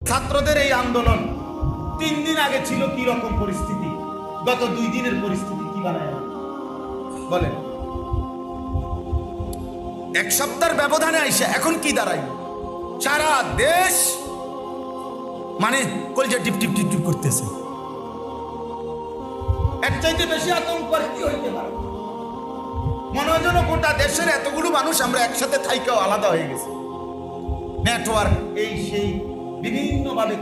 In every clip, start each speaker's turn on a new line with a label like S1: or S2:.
S1: ছাত্রদের এই আন্দোলন 3 দিন আগে ছিল কি রকম পরিস্থিতি, গত 2 দিনের পরিস্থিতি কি বানায় বলেন? এক সপ্তাহের ব্যবধানে আইসা এখন কি দাঁড়ায়? সারা দেশ মানে কলজা টিপ টিপ টিপ টিপ করতেছে। এর চাইতে বেশি আতঙ্ক আর কি হইতে পারে? মনে হয় যেন গোটা দেশের এতগুলো মানুষ আমরা একসাথে থাইকেও আলাদা হয়ে গেছে। নেটওয়ার্ক এই সেই বিভিন্ন ভাবে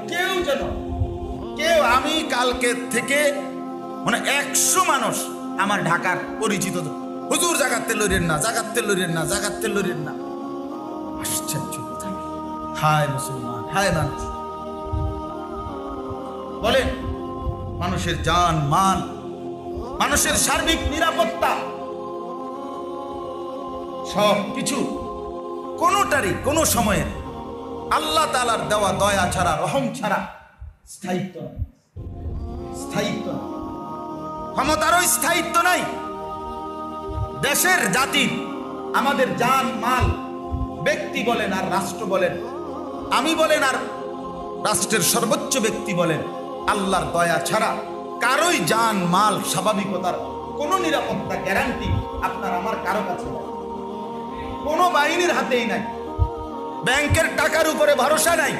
S1: কেউ আমি কালকে থেকে মানে 100 মানুষ আমার ঢাকার পরিচিত, হুজুর জাগাতে লড়েন না, জাগাতে লড়েন না, জাগাতে লড়েন না। আশ্চর্য কথা। হায় মুসলমান, হায় মানুষ। বলেন, মানুষের জান মাল, মানুষের সার্বিক নিরাপত্তা সব কিছু কোনোটারই কোনো সময়ের আল্লাহ তাআলার দেওয়া দয়া ছাড়া, রহম ছাড়া স্থায়িত্ব নাই, স্থায়িত্ব নাই, ক্ষমতারও স্থায়িত্ব নাই। দেশের জাতির, আমাদের জান মাল, ব্যক্তি বলেন আর রাষ্ট্র বলেন, আমি বলেন আর রাষ্ট্রের সর্বোচ্চ ব্যক্তি বলেন, আল্লাহর দয়া ছাড়া কারোই জান মাল স্বাভাবিকতার কোনো নিরাপত্তা গ্যারান্টি আপনার আমার কারো কাছে নাই, কোনো বাহিনীর হাতেই নাই। ব্যাংকের টাকার উপরে ভরসা নাই,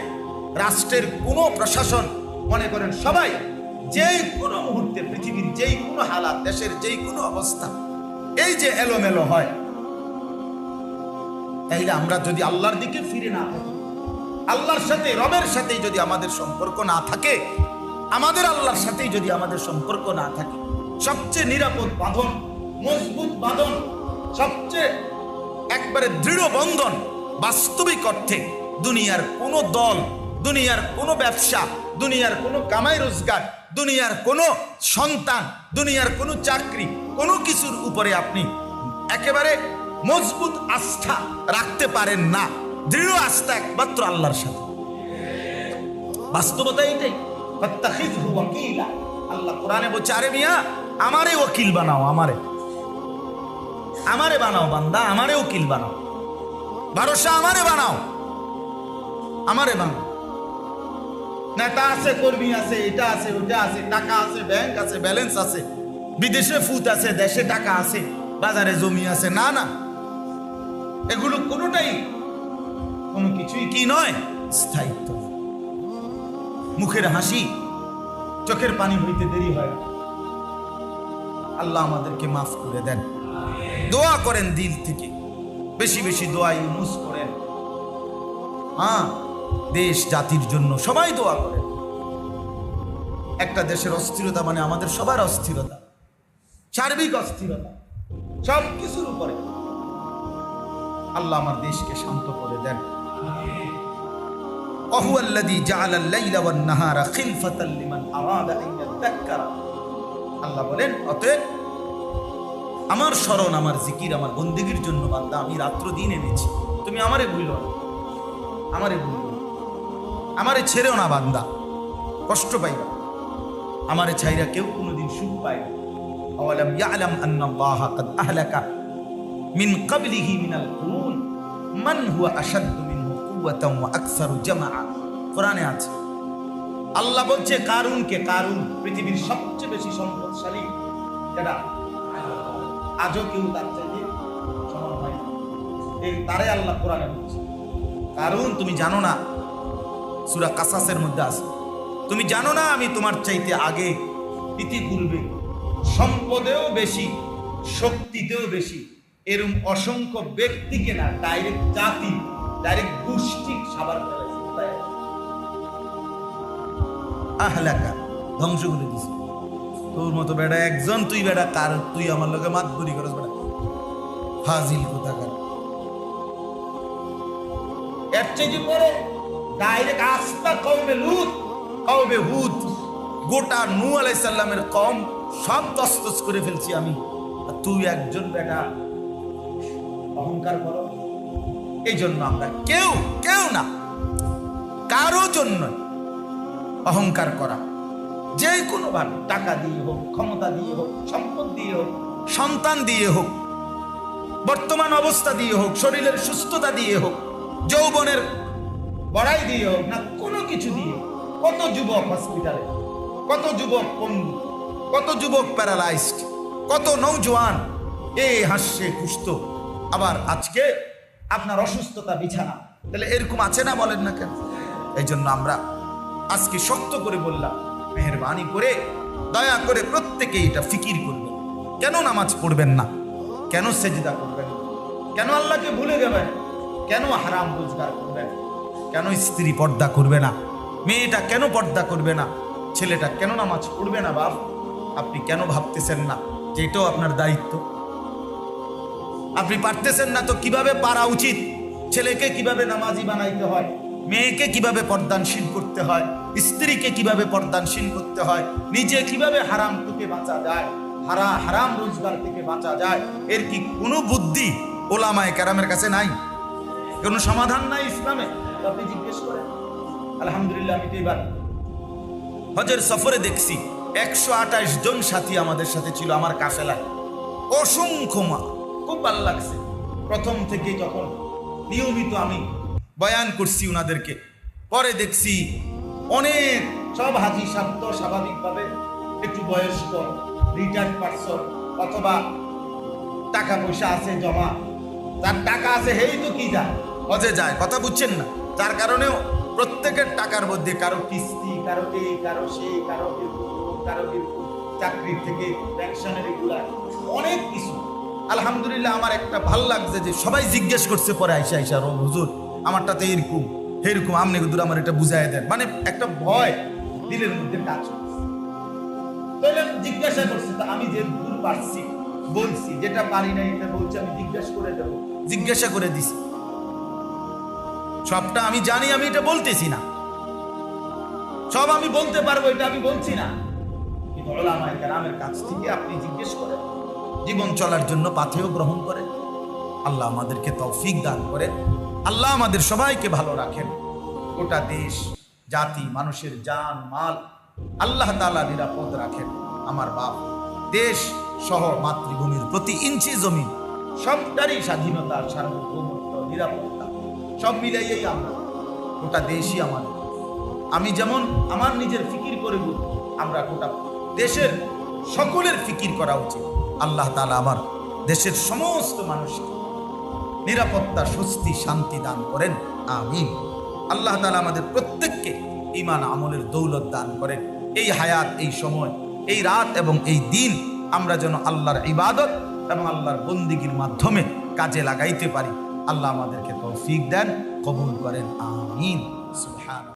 S1: রাষ্ট্রের কোনো প্রশাসন মনে করেন সবাই যেই কোনো মুহূর্তে পৃথিবীর যেই কোনো হালাত, দেশের যেই কোনো অবস্থা এই যে এলোমেলো হয়, তাইলে আমরা যদি আল্লাহর দিকে ফিরে না থাকি, আল্লাহর সাথে রবের সাথে যদি আমাদের সম্পর্ক না থাকে, আমাদের আল্লাহর সাথেই যদি আমাদের সম্পর্ক না থাকে, সবচেয়ে নিরাপদ বাঁধন, মজবুত বাঁধন, সবচেয়ে একবারে দৃঢ় বন্ধন বাস্তবিক অর্থে দুনিয়ার কোনো দল, দুনিয়ার কোনো ব্যবসা, দুনিয়ার কোনো কামাই রোজগার, দুনিয়ার কোনো সন্তান, দুনিয়ার কোনো চাকরি, কোনো কিছুর উপরে আপনি একেবারে মজবুত আস্থা রাখতে পারেন না। দৃঢ় আস্থা একমাত্র আল্লাহর সাথে। বাস্তবতা এইটাই। ফাত্তাখিযহু ওয়াকিলা, আল্লাহ কোরআনে বলছে, আরে মিয়া আমারে ওকিল বানাও, আমারে বানাও বান্দা, আমারে উকিল বানাও, ভরসা আমারে বানাও, আমারে বানাও। নেতা আছে, কর্মী আছে, এটা আছে, ওটা আছে, টাকা আছে, ব্যাংক আছে, ব্যালেন্স আছে, বিদেশে ফুট আছে, দেশে টাকা আছে, বাজারে জমি আছে, না না, এগুলো কোনোটাই কোনো কিছুই কি নয়, স্থায়িত্ব। মুখের হাসি, চোখের পানি হইতে দেরি হয় না। আল্লাহ আমাদেরকে মাফ করে দেন। দোয়া করেন দিল থেকে, বেশি বেশি দোয়া ইউনুস করেন। হ্যাঁ, দেশ জাতির জন্য সবাই দোয়া করেন। একটা দেশের অস্থিরতা মানে আমাদের সবার অস্থিরতা, সার্বিক অস্থিরতা, সব কিছুর উপরে। আল্লাহ আমার দেশকে শান্ত করে দেন। ওয়াহুয়াল্লাযী জাআলাল লাইলা ওয়ান নাহারা খিলফাতাল লিমান আরাদা আন ইয়াযাক্কারা। আল্লাহ বলেন, অতএব আমার স্মরণ, আমার জিকির, আমার বন্দেগীর জন্য বান্দা আমি রাত্র দিন এনেছি, তুমি আমারে ভুলো না, আমারে ভুলো না, আমারে ছেড়েও না বান্দা, কষ্ট পাইবা, আমারে ছাইরা কেউ কোনোদিন সুখ পায় না। আওয়ালাম ইয়ালাম আন্নাল্লাহা কাদ আহলাকা মিন ক্বাবলিহি মিনাল কুরুন মান হুয়া আশাদ্দু মিনহু কুওয়াতান ওয়া আকসারু জামাআ। কোরআনে আছে। আল্লাহ বলছে কারুনকে, কারুন পৃথিবীর সবচেয়ে বেশি সম্পদশালী যারা, আজও কেউ তার চাইতে সমান হয় না। এই তারে আল্লাহ কোরআনে বলছে, কারণ তুমি জানো না, সূরা কাসাসের মধ্যে আছে, তুমি জানো না আমি তোমার চাইতে আগে ইতিপূর্বে সম্পদেও বেশি, শক্তিতেও বেশি এরকম অসংখ্য ব্যক্তিকে না, ডাইরেক্ট জাতি, ডাইরেক্ট গোষ্ঠী সাবার ফেলেছি, আহলাকা, ধ্বংস করে দিছি। তোর মতো বেটা একজন, তুই বেটা কার, তুই আমার লোকে মাতবরি করস বেটা, ফাজিল কোথাকার। এর চেয়ে পরে ডাইরেক্ট আস্তা কওমে লূত, কওমে হুদ, গোটা নূহ আলাইহিস সালামের কওম সব তসতস করে ফেলছি আমি, আর তুই একজন বেটা অহংকার করো। এই জন্য আমরা কেউ না, কারো জন্য অহংকার করা, যে কোনো ভাবে, টাকা দিয়ে হোক, ক্ষমতা দিয়ে হোক, সম্পদ দিয়ে হোক, সন্তান দিয়ে হোক, বর্তমান অবস্থা দিয়ে হোক, শরীরের সুস্থতা দিয়ে হোক, যৌবনের বড়াই দিয়ে হোক না কোনো কিছু দিয়ে, কত যুবক হসপিটালে, কত যুবক পঙ্গু, কত যুবক প্যারালাইজড, কত নৌজওয়ান হাসছে খুশতো, আবার আজকে আপনার অসুস্থতা বিছানা। তাহলে এরকম আছে না, বলেন না কেন? এই জন্য আমরা আজকে শক্ত করে বললাম, মেহেরবানি করে দয়া করে প্রত্যেকে এটা ফিকির করবেন। কেন নামাজ পড়বেন না? কেন সেজদা করবেন? কেন আল্লাহকে ভুলে যাবেন? কেন হারাম রোজগার করবেন? কেন স্ত্রী পর্দা করবে না? মেয়েটা কেন পর্দা করবে না? ছেলেটা কেন নামাজ পড়বে না? বাপ, আপনি কেন ভাবতেছেন না যে এটাও আপনার দায়িত্ব? আপনি পারতেছেন না তো কিভাবে পারা উচিত? ছেলেকে কিভাবে নামাজি বানাইতে হয়, মেয়েকে কিভাবে পর্দানশীল করতে হয়, স্ত্রীকে কিভাবে পর্দানশীল করতে হয়, নিজে কিভাবে হারাম থেকে বাঁচা যায়, হারাম রোজগার থেকে বাঁচা যায়, এর কি কোনো বুদ্ধি ওলামায়ে কেরামের কাছে নাই? কোনো সমাধান নাই ইসলামে? আপনি জিজ্ঞেস করেন। আলহামদুলিল্লাহ, আমি তো এবার হজের সফরে দেখছি 128 জন সাথী আমাদের সাথে ছিল আমার কাফেলায়। অসংখ্য মা, খুব ভালো লাগছে। প্রথম থেকে যখন নিয়মিত আমি বয়ান করছি ওনাদেরকে, পরে দেখছি অনেক সব হাজি সাহেব তো স্বাভাবিকভাবে একটু বয়স্ক, রিটায়ার্ড পারসন, অথবা টাকা পয়সা আছে জমা, যার টাকা আছে হেই তো কি যায়, হজে যায়, কথা বুঝছেন না? যার কারণেও প্রত্যেকের টাকার মধ্যে কারো কিস্তি, কারো এই, কারো সেই, কারো চাকরির থেকে পেনশনের এগুলা অনেক কিছু। আলহামদুলিল্লাহ, আমার একটা ভাল লাগছে যে সবাই জিজ্ঞেস করছে পরে আইসা হুজুর আমারটাতে এরকম এরকম, আমনে হুজুর আমার এটা বুঝাই দেন। মানে একটা ভয় দিলের মধ্যে কাজ করছে। তাহলে জিজ্ঞাসা করছি, তা আমি যে দূর পারছি বলছি, যেটা পারি না এটা বলছি, আমি জিজ্ঞাসা করে দেবো, জিজ্ঞাসা করে দিছি। সবটা আমি জানি, আমি এটা বলতেছি না। সব আমি বলতে পারবো, এটা আমি বলছি না। কিন্তু উলামায়ে কেরামের কাছ থেকে আপনি জিজ্ঞেস করেন, জীবন চলার জন্য পাথেয় গ্রহণ করে। আল্লাহ আমাদেরকে তৌফিক দান করে, আল্লাহ আমাদের সবাইকে ভালো রাখেন। গোটা দেশ, জাতি, মানুষের জান মাল আল্লাহ তাআলা নিরাপদ রাখেন। আমার বাপ, দেশ সহ মাতৃভূমির প্রতি ইঞ্চি জমি সবটারই স্বাধীনতা, সার্বভৌমত্ব, নিরাপত্তা সব মিলাইয়েই আমরা, গোটা দেশই আমাদের। আমি যেমন আমার নিজের ফিকির করে বলি, আমরা গোটা দেশের সকলের ফিকির করা উচিত। আল্লাহ তাআলা আমার দেশের সমস্ত মানুষকে নিরাপত্তা, স্বস্তি, শান্তি দান করেন, আমিন। আল্লাহ তাআলা আমাদের প্রত্যেককে ঈমান আমলের দৌলত দান করেন। এই হায়াত, এই সময়, এই রাত এবং এই দিন আমরা যেন আল্লাহর ইবাদত এবং আল্লাহর বন্দিগির মাধ্যমে কাজে লাগাইতে পারি। আল্লাহ আমাদেরকে তৌফিক দেন, কবুল করেন, আমিন। সুবহান।